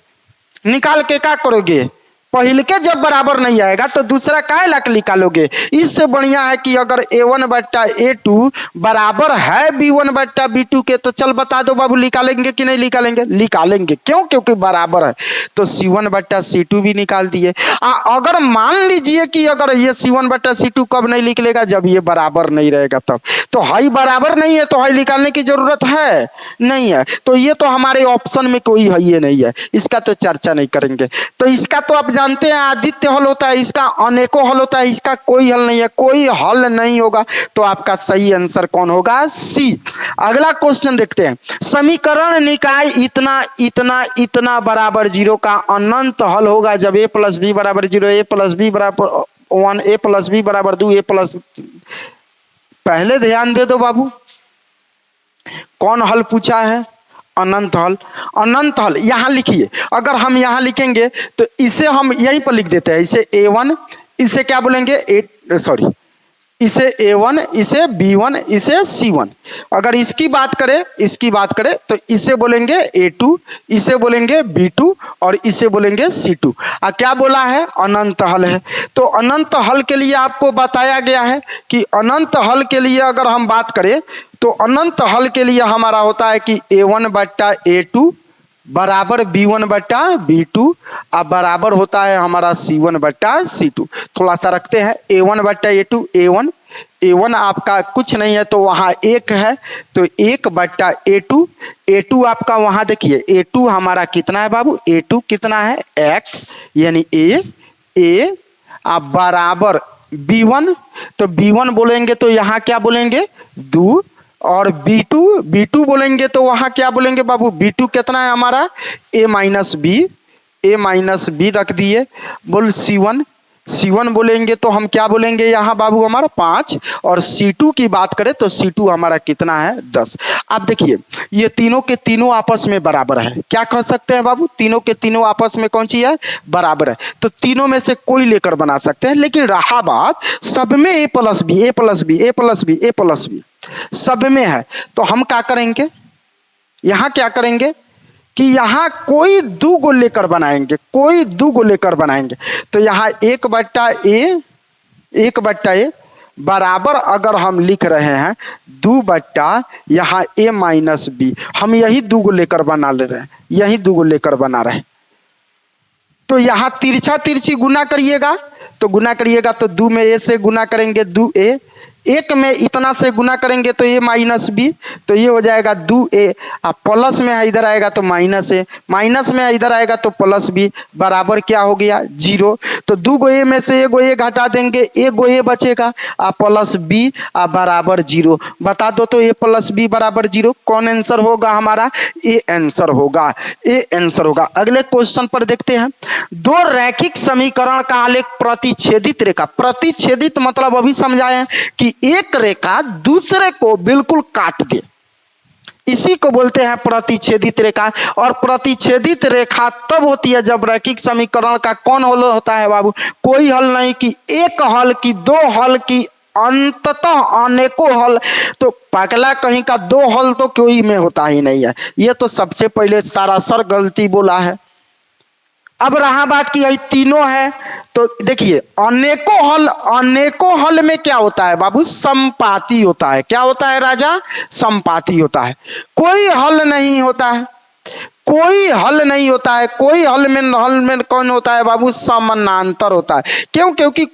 निकाल के क्या करोगे? पहले के जब बराबर नहीं आएगा तो दूसरा काहे लाके निकालोगे? इससे बढ़िया है कि अगर a1 बट्टा a2 बराबर है b1 बट्टा b2 के, तो चल बता दो बाबू, निकालेंगे कि नहीं निकालेंगे? निकालेंगे। क्यों? क्योंकि बराबर है। तो c1 बट्टा c2 भी निकाल दिए। अगर मान लीजिए कि अगर ये c1 बट्टा c2 कब नहीं निकलेगा? जब ये बराबर नहीं रहेगा तब। तो हाई बराबर नहीं है तो हाई निकालने की जरूरत है नहीं है, तो ये तो हमारे ऑप्शन में कोई है ये नहीं है, इसका तो चर्चा नहीं करेंगे। तो इसका तो आप जानते हैं आदित्य हल होता है, इसका अनेकों हल होता है, इसका कोई हल नहीं है, कोई हल नहीं होगा। तो आपका सही आंसर कौन होगा? सी। अगला क्वेश्चन देखते हैं। समीकरण निकाय इतना इतना इतना बराबर 0 का अनंत हल होगा जब a प्लस बी बराबर 0, a प्लस बी बराबर 1, a प्लस बी बराबर 2, a प्लस, पहले ध्यान दे दो बाबू, कौन हल पूछा है? अनंत हल। अनंत हल यहां लिखिए, अगर हम यहां लिखेंगे तो इसे हम यहीं पर लिख देते हैं, इसे a1, इसे क्या बोलेंगे? इसे a1, इसे b1, इसे c1। अगर इसकी बात करें तो इसे बोलेंगे a2, इसे बोलेंगे b2 और इसे बोलेंगे c2। क्या बोला है? अनंत हल है। तो अनंत हल के लिए आपको बताया गया है कि अनंत हल के लिए अगर हम बात करें तो अनंत हल के लिए हमारा होता है कि a1 बट्टा a2 बराबर b1 बट्टा b2 अब बराबर होता है हमारा c1 बट्टा c2। थोड़ा सा रखते हैं, a1 बट्टा a2, a1 आपका कुछ नहीं है तो वहाँ 1 है, तो 1 बट्टा a2 आपका वहाँ देखिए a2 हमारा कितना है बाबू? a2 कितना है? x यानी a आप बराबर b1, तो b1 बोलेंगे तो यहाँ क्या बोलेंगे? 2 और B2 बोलेंगे तो वहां क्या बोलेंगे बाबू, B2 कितना है हमारा A माइनस बी रख दिए। बोल C1 बोलेंगे तो हम क्या बोलेंगे यहाँ बाबू हमारा 5, और C2 की बात करें तो C2 हमारा कितना है 10। अब देखिए ये तीनों के तीनों आपस में बराबर है, क्या कह सकते हैं बाबू, तीनों के तीनों आपस में कौन सी है, बराबर है। तो तीनों में से कोई लेकर बना सकते हैं, लेकिन रहा बात सब में A प्लस बी सब में है, तो हम क्या करेंगे, यहाँ क्या करेंगे कि यहाँ कोई दो को लेकर बनाएंगे, तो यहाँ 1/a बराबर अगर हम लिख रहे हैं 2/, यहाँ A माइनस बी, हम यही दो को लेकर बना रहे हैं, तो यहाँ तिरछी गुना करिएगा, तो 2 में A से गुना करेंगे 2A, 1 में इतना से गुना करेंगे तो A माइनस बी, तो ये हो जाएगा 2A, अब प्लस में है इधर आएगा तो माइनस A, माइनस में है इधर आएगा तो प्लस B, बराबर क्या हो गया 0। तो 2 A में से 1 A घटा देंगे, 1 A बचेगा, प्लस B बराबर 0। बता दो तो A प्लस बी बराबर 0, कौन आंसर होगा हमारा, A आंसर होगा। अगले क्वेश्चन पर देखते हैं, दो रैखिक समीकरण का आलेख प्रतिच्छेदित रेखा, प्रतिच्छेदित मतलब अभी समझाए कि एक रेखा दूसरे को बिल्कुल काट दे, इसी को बोलते हैं प्रतिच्छेदित रेखा। और प्रतिच्छेदित रेखा तब होती है जब रैखिक समीकरण का कौन हल होता है बाबू, कोई हल नहीं कि एक हल की, दो हल की, अंततः अनेकों हल। तो पगला कहीं का दो हल तो कोई में होता ही नहीं है, ये तो सबसे पहले सरासर गलती बोला है। अब रहा बात कि यही तीनों है, तो देखिए अनेकों हल में क्या होता है बाबू, संपाती होता है। क्या होता है राजा, संपाती होता है, कोई हल नहीं होता है, कोई हल में कौन होता है बाबू, समानांतर होता है। क्यों, क्योंकि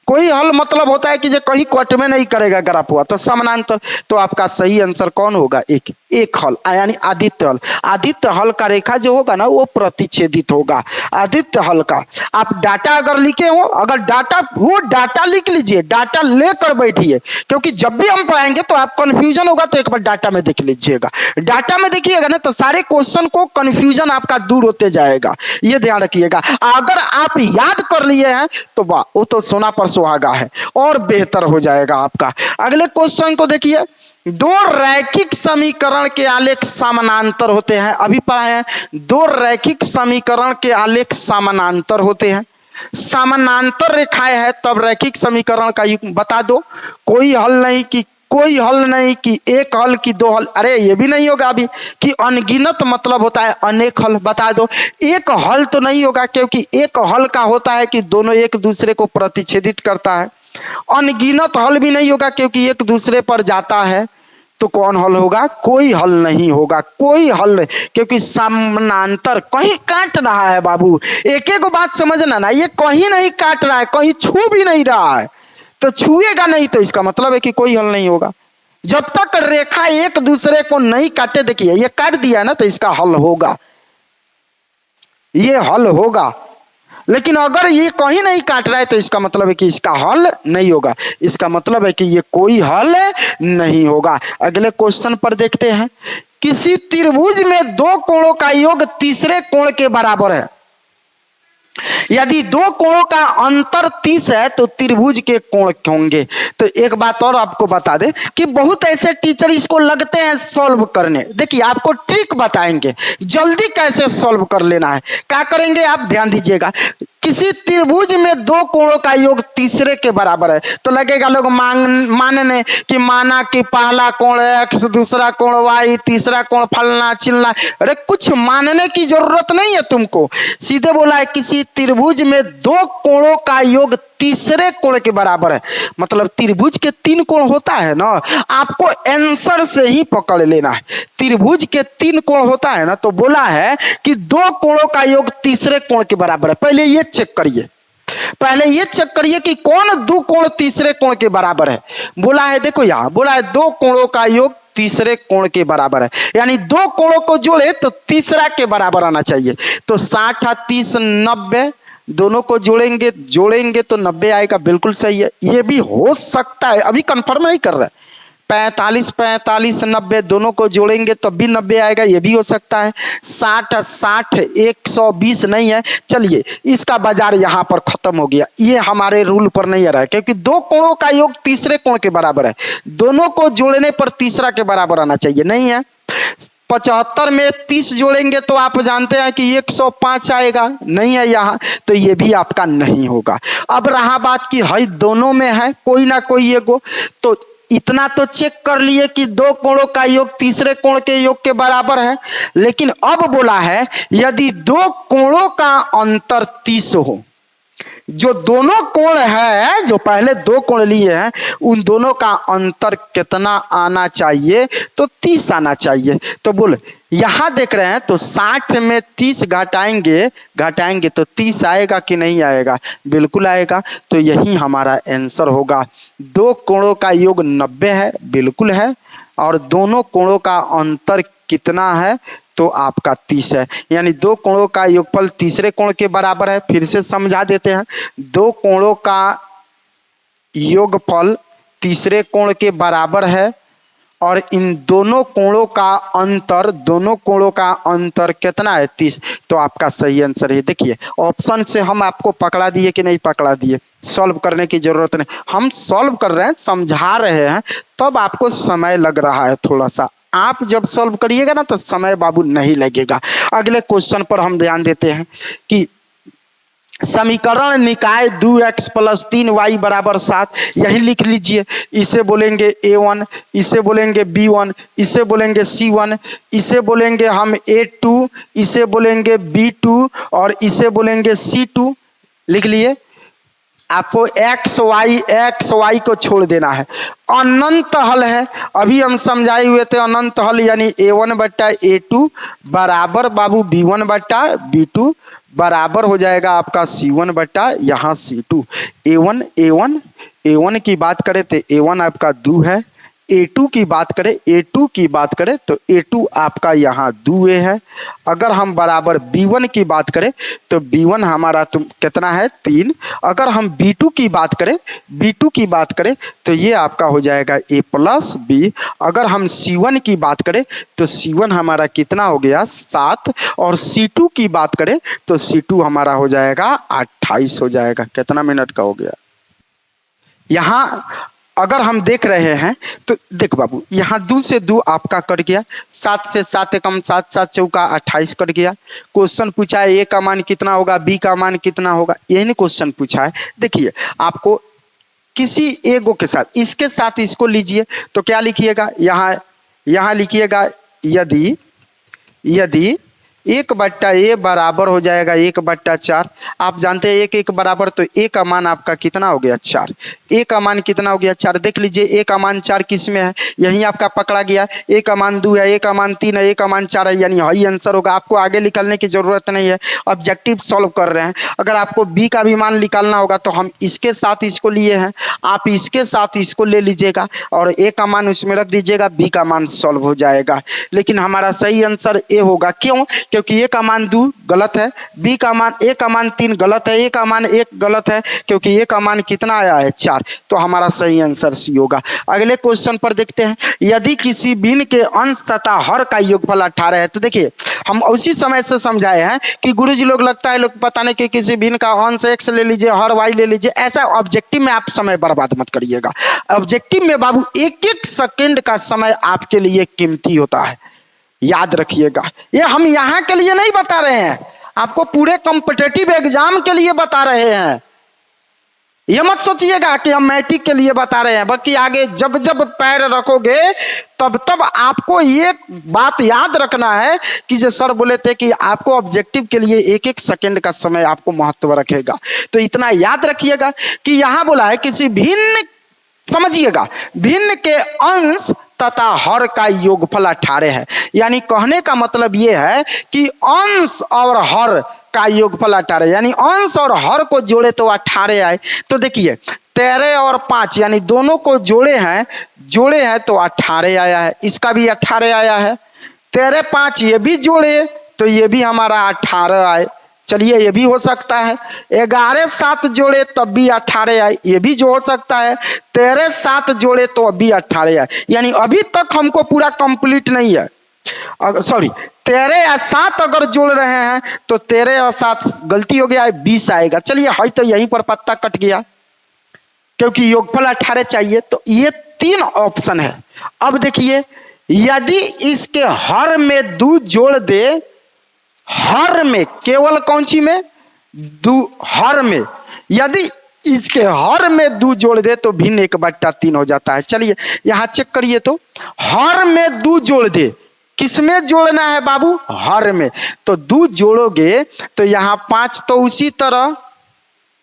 कोई हल मतलब होता है कि जो कहीं कट में नहीं करेगा ग्राफ हुआ, तो समानांतर। तो आपका सही आंसर कौन होगा, एक हल, यानी आदित्य हल का रेखा जो होगा ना वो प्रतिच्छेदित होगा आदित्य हल का। आप डाटा अगर लिखे हो, अगर डाटा लिख लीजिए, डाटा लेकर बैठिए, क्योंकि जब भी हम पढ़ाएंगे तो आप कंफ्यूजन होगा तो एक बार डाटा में देख लीजिएगा, डाटा में देखिएगा ना तो सारे क्वेश्चन को कंफ्यूजन आपका दूर होते जाएगा, ये ध्यान रखिएगा। अगर आप याद कर लिए हैं तो वाह, वो तो सोना पर सुहागा है और बेहतर हो जाएगा आपका। अगले क्वेश्चन को देखिए, दो रैखिक समीकरण के आलेख समानांतर होते हैं, अभी पढ़ाए हैं, दो रैखिक समीकरण के आलेख समानांतर होते हैं, समानांतर रेखाएं हैं तब रैखिक समीकरण का युग्म बता दो। कोई हल नहीं कि एक हल की दो हल, अरे ये भी नहीं होगा अभी कि अनगिनत मतलब होता है अनेक हल, बता दो। एक हल तो नहीं होगा क्योंकि एक हल का होता है कि दोनों एक दूसरे को प्रतिच्छेदित करता है। अनगिनत हल भी नहीं होगा क्योंकि एक दूसरे पर जाता है, तो कौन हल होगा, कोई हल नहीं होगा, कोई हल नहीं, क्योंकि समानांतर कहीं काट रहा है बाबू। एक एक बात समझना ना, ये कहीं नहीं काट रहा है, कहीं छू भी नहीं रहा है, तो छुएगा नहीं तो इसका मतलब है कि कोई हल नहीं होगा। जब तक रेखा एक दूसरे को नहीं काटे, देखिए ये काट दिया ना तो इसका हल होगा, ये हल होगा। लेकिन अगर ये कहीं नहीं काट रहा है तो इसका मतलब है कि इसका हल नहीं होगा, इसका मतलब है कि ये कोई हल नहीं होगा। अगले क्वेश्चन पर देखते हैं, किसी त्रिभुज में दो कोणों का योग तीसरे कोण के बराबर है, यदि दो कोणों का अंतर 30 है तो त्रिभुज के कोण होंगे। तो एक बात और आपको बता दें कि बहुत ऐसे टीचर इसको लगते हैं सॉल्व करने, देखिए आपको ट्रिक बताएंगे जल्दी कैसे सॉल्व कर लेना है। क्या करेंगे आप ध्यान दीजिएगा, किसी त्रिभुज में दो कोणों का योग तीसरे के बराबर है, तो लगेगा लोग मानने कि माना कि पहला कोण x, दूसरा कोण y, तीसरा कोण फलना चिलना। अरे कुछ मानने की जरूरत नहीं है तुमको, सीधे बोला है किसी त्रिभुज में दो कोणों का योग तीसरे कोण के बराबर है, मतलब त्रिभुज के 3 कोण होता है ना, आपको आंसर से ही पकड़ लेना है। त्रिभुज के 3 कोण होता है ना, तो बोला है कि दो कोणों का योग तीसरे कोण के बराबर है। पहले ये चेक करिए कि कौन दो कोण तीसरे कोण के बराबर है। बोला है, देखो यहाँ बोला है दो कोणों का योग तीसरे कोण के बराबर है, यानी दो कोणों को जोड़े तो तीसरा के बराबर आना चाहिए। तो 60 30 90 दोनों को जोड़ेंगे तो 90 आएगा, बिल्कुल सही है। ये भी हो सकता है, अभी कंफर्म नहीं कर रहा है, 45 45 90 दोनों को जोड़ेंगे तब भी 90 आएगा, ये भी हो सकता है। 60 60 120 नहीं है। चलिए इसका बाजार यहाँ पर खत्म हो गया, ये हमारे रूल पर नहीं आ रहा है क्योंकि दो कोणों का योग तीसरे कोण के बराबर है। दोनों को जोड़ने पर तीसरा के बराबर आना चाहिए, नहीं है। 75 में 30 जोड़ेंगे तो आप जानते हैं कि 105 आएगा, नहीं है यहाँ, तो ये भी आपका नहीं होगा। अब रहा बात कि हई दोनों में है कोई ना कोई एगो, तो इतना तो चेक कर लिए कि दो कोणों का योग तीसरे कोण के योग के बराबर है। लेकिन अब बोला है यदि दो कोणों का अंतर 30 हो, जो दोनों कोण है, जो पहले दो कोण लिए हैं, उन दोनों का अंतर कितना आना चाहिए? तो 30 आना चाहिए। तो बोल यहां देख रहे हैं तो 60 में 30 घटाएंगे तो 30 आएगा कि नहीं आएगा? बिल्कुल आएगा। तो यही हमारा आंसर होगा। दो कोणों का योग 90 है, बिल्कुल है, और दोनों कोणों का अंतर कितना है? तो आपका 30 है। यानी दो कोणों का योगफल तीसरे कोण के बराबर है। फिर से समझा देते हैं, दो कोणों का योगफल तीसरे कोण के बराबर है और इन दोनों कोणों का अंतर कितना है? 30। तो आपका सही आंसर है। देखिए ऑप्शन से हम आपको पकड़ा दिए कि नहीं पकड़ा दिए? सॉल्व करने की जरूरत नहीं, हम सॉल्व कर रहे हैं, समझा रहे हैं, तब आपको समय लग रहा है थोड़ा सा। आप जब सॉल्व करिएगा ना तो समय बाबू नहीं लगेगा। अगले क्वेश्चन पर हम ध्यान देते हैं कि समीकरण निकाय 2x + 3y = 7, यही लिख लीजिए। इसे बोलेंगे a1, इसे बोलेंगे b1, इसे बोलेंगे c1, इसे बोलेंगे हम a2, इसे बोलेंगे b2 और इसे बोलेंगे c2। लिख लिए। आपको एक्स वाई को छोड़ देना है। अनंत हल है, अभी हम समझाए हुए थे अनंत हल, यानी a1/a2 बराबर बाबू b1/b2 बराबर हो जाएगा आपका c1 यहाँ c2। a1 की बात करें तो a1 आपका 2 है। a2 की बात करें तो a2 आपका यहाँ 2a है। अगर हम बराबर b1 की बात करें तो b1 हमारा कितना है? 3। अगर हम b2 की बात करें तो ये आपका हो जाएगा a + b। अगर हम c1 की बात करें तो c1 हमारा कितना हो गया? 7। और c2 की बात करें तो c2 हमारा हो जाएगा 28 हो जाएगा। कितना मिनट का हो गया? यहाँ अगर हम देख रहे हैं तो देख बाबू, यहाँ 2 से 2 आपका कट गया, 7 से 7 एकम 7, 7 चौका 28 कट गया। क्वेश्चन पूछा है a का मान कितना होगा, b का मान कितना होगा, यही नहीं क्वेश्चन पूछा है। देखिए आपको किसी एगो के साथ, इसके साथ इसको लीजिए तो क्या लिखिएगा? यहाँ लिखिएगा यदि 1/a बराबर हो जाएगा 1/4। आप जानते हैं 1 बराबर, तो a का मान आपका कितना हो गया? 4। a का मान कितना हो गया? 4। देख लीजिए a का मान 4 किस में है? यहीं आपका पकड़ा गया। a का मान 2 है, a का मान 3 है, a का मान 4 है, यानी यही आंसर होगा। आपको आगे निकलने की जरूरत नहीं है, ऑब्जेक्टिव सॉल्व कर रहे हैं। अगर आपको b का भी मान निकालना होगा तो हम इसके साथ इसको लिए हैं, आप इसके साथ इसको ले लीजिएगा और a का मान उसमें रख दीजिएगा, b का मान सॉल्व हो जाएगा। लेकिन हमारा सही आंसर a होगा। क्यों? क्योंकि a का मान 2 गलत है, a का मान 3 गलत है, a का मान 1 गलत है, क्योंकि a का मान कितना आया है? 4। तो हमारा सही आंसर सी होगा। अगले क्वेश्चन पर देखते हैं। यदि किसी भिन्न के अंश तथा हर का योगफल 18 है, तो देखिए हम उसी समय से समझाए हैं कि गुरुजी लोग लगता है लोग बताने के किसी भिन्न का अंश x ले लीजिए, हर y ले लीजिए। ऐसा ऑब्जेक्टिव में आप समय बर्बाद मत करिएगा। ऑब्जेक्टिव में बाबू 1-1 सेकंड का समय आपके लिए कीमती होता है, याद रखिएगा। ये हम यहाँ के लिए नहीं बता रहे हैं, आपको पूरे कॉम्पिटिटिव एग्जाम के लिए बता रहे हैं। ये मत सोचिएगा कि हम मैट्रिक के लिए बता रहे हैं, बल्कि आगे जब जब पैर रखोगे तब तब आपको ये बात याद रखना है कि जो सर बोले थे कि आपको ऑब्जेक्टिव के लिए 1-1 सेकंड का समय आपको महत्व रखेगा। तो इतना याद रखिएगा कि यहाँ बोला है किसी भिन्न, समझिएगा, भिन्न के अंश तथा हर का योगफल 18 है। यानी कहने का मतलब यह है कि अंश और हर का योगफल 18, यानी अंश और हर को जोड़े तो 18 आए। तो देखिए 13 और 5 यानी दोनों को जोड़े हैं तो 18 आया है, इसका भी 18 आया है। 13 5 ये भी जोड़े तो ये भी हमारा 18 आए। चलिए ये भी हो सकता है। 11 7 जोड़े तब भी 18 आए, ये भी जो हो सकता है। 13 7 जोड़े तो अभी 18 आए, यानी अभी तक हमको पूरा कंप्लीट नहीं है। अगर सॉरी 13 या 7 अगर जोड़ रहे हैं तो 13 और 7 गलती हो गया है, 20 आएगा। चलिए है तो यहीं पर पत्ता कट गया, क्योंकि योगफल 18 चाहिए। तो ये 3 ऑप्शन है। अब देखिए, यदि इसके हर में 2 जोड़ दे, हर में, केवल कौन सी में, हर में, यदि इसके हर में 2 जोड़ दे तो भिन्न 1/3 हो जाता है। चलिए यहां चेक करिए, तो हर में 2 जोड़ दे, किसमें जोड़ना है बाबू, हर में। तो 2 जोड़ोगे तो यहां 5, तो उसी तरह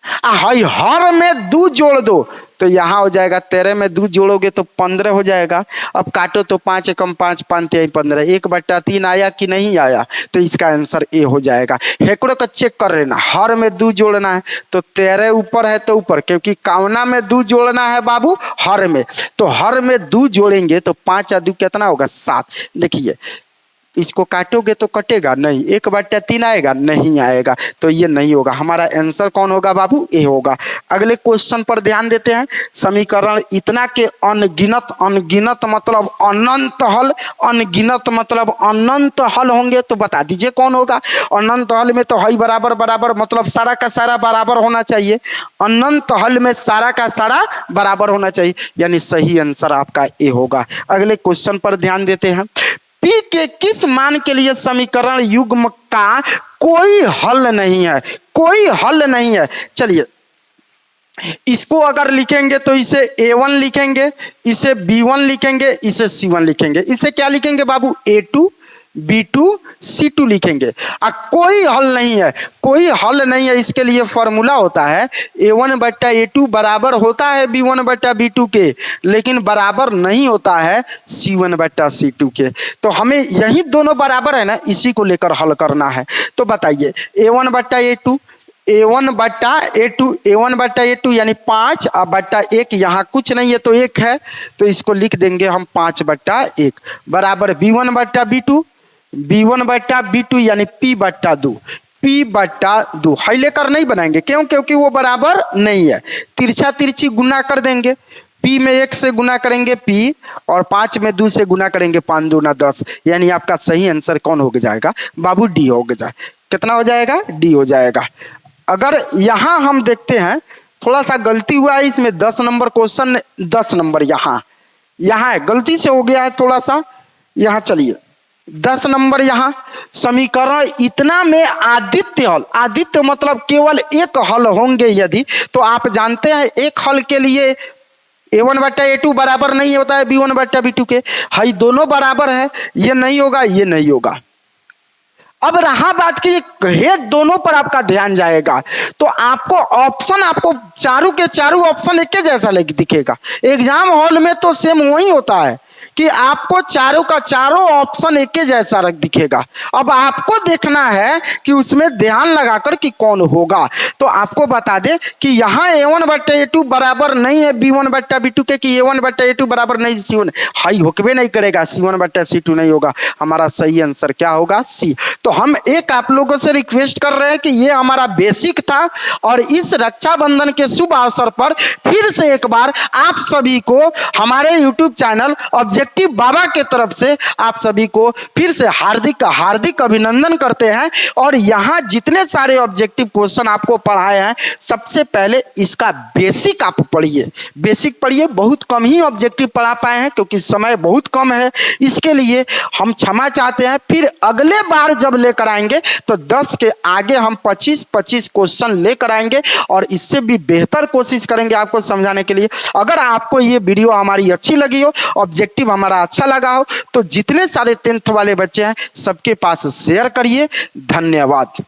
हर में 2 जोड़ दो तो यहां हो जाएगा 13 में 2 जोड़ोगे तो 15 हो जाएगा। अब काटो तो 5 एकम 5, 5 3 15, 1/3 आया कि नहीं आया, तो इसका आंसर ए हो जाएगा। हेकड़ो का चेक कर लेना, हर में 2 जोड़ना है तो 13 ऊपर है तो ऊपर, क्योंकि कावना में 2 जोड़ना है बाबू हर में, तो हर में 2 जोड़ेंगे तो 5 और 2 कितना होगा, 7। देखिए इसको काटोगे तो कटेगा नहीं, 1/3 आएगा नहीं आएगा, तो ये नहीं होगा। हमारा आंसर कौन होगा बाबू, ए होगा। अगले क्वेश्चन पर ध्यान देते हैं। समीकरण इतना के अनगिनत, अनगिनत मतलब अनंत हल, अनगिनत मतलब अनंत हल होंगे, तो बता दीजिए कौन होगा। अनंत हल में तो हई बराबर बराबर मतलब सारा का सारा बराबर होना चाहिए। अनंत हल में सारा का सारा बराबर होना चाहिए, यानी सही आंसर आपका ए होगा। अगले क्वेश्चन पर ध्यान देते हैं। P के किस मान के लिए समीकरण युग्म का कोई हल नहीं है, कोई हल नहीं है। चलिए इसको अगर लिखेंगे तो इसे A1 लिखेंगे, इसे B1 लिखेंगे, इसे C1 लिखेंगे, इसे क्या लिखेंगे बाबू, A2 B2 C2 लिखेंगे। कोई हल नहीं है, कोई हल नहीं है। इसके लिए फॉर्मूला होता है A1/A2 बराबर होता है B1/B2 के, लेकिन बराबर नहीं होता है C1/C2 के। तो हमें यही दोनों बराबर है ना, इसी को लेकर हल करना है। तो बताइए A1/A2, A1/A2, A1/A2 यानी 5/1, यहाँ कुछ नहीं है तो 1 है, तो इसको लिख देंगे हम 5/1 बराबर B1/B2, B1/B2 यानी P/2, P/2 है लेकर नहीं बनाएंगे, क्यों, क्योंकि वो बराबर नहीं है। तिरछा तिरछी गुना कर देंगे, P में 1 से गुना करेंगे P, और 5 में 2 से गुना करेंगे, 5 दूना 10, यानी आपका सही आंसर कौन हो जाएगा बाबू, डी हो जाए। कितना हो जाएगा, डी हो जाएगा। अगर यहां हम देखते हैं थोड़ा सा गलती हुआ है इसमें, 10 नंबर क्वेश्चन, 10 नंबर यहाँ है, गलती से हो गया है थोड़ा सा यहाँ। चलिए 10 नंबर यहाँ, समीकरण इतना में आदित्य हल, आदित्य मतलब केवल एक हल होंगे यदि, तो आप जानते हैं एक हल के लिए A1/A2 बराबर नहीं होता है B1/B2 के, हाई दोनों बराबर है, ये नहीं होगा, ये नहीं होगा। अब रहा बात की हे दोनों पर आपका ध्यान जाएगा, तो आपको ऑप्शन, आपको चारों के चारों ऑप्शन एक जैसा दिखेगा। एग्जाम हॉल में तो सेम वही होता है कि आपको चारों का चारों ऑप्शन एक जैसा दिखेगा। अब आपको देखना है कि उसमें ध्यान लगाकर कि कौन होगा। तो आपको बता दे कि यहाँ A1/A2 बराबर नहीं है B1/B2 के, कि A1/A2 बराबर नहीं C1, हाई होकबे नहीं करेगा, C1/C2 नहीं होगा। हमारा सही आंसर क्या होगा, C। तो हम एक आप लोगों से रिक्वेस्ट कर रहे हैं कि ये हमारा बेसिक था, और इस रक्षाबंधन के शुभ अवसर पर फिर से एक बार आप सभी को हमारे YouTube चैनल ऑब्जेक्टिव बाबा के तरफ से आप सभी को फिर से हार्दिक हार्दिक अभिनंदन करते हैं। और यहाँ जितने सारे ऑब्जेक्टिव क्वेश्चन आपको पढ़ाए हैं, सबसे पहले इसका बेसिक आप पढ़िए, बेसिक पढ़िए। बहुत कम ही ऑब्जेक्टिव पढ़ा पाए हैं क्योंकि समय बहुत कम है, इसके लिए हम क्षमा चाहते हैं। फिर अगले बार जब लेकर आएंगे तो 10 के आगे हम 25-25 क्वेश्चन लेकर आएंगे, और इससे भी बेहतर कोशिश करेंगे आपको समझाने के लिए। अगर आपको ये वीडियो हमारी अच्छी लगी हो, ऑब्जेक्टिव हमारा अच्छा लगा हो, तो जितने सारे 10th वाले बच्चे हैं सबके पास शेयर करिए। धन्यवाद।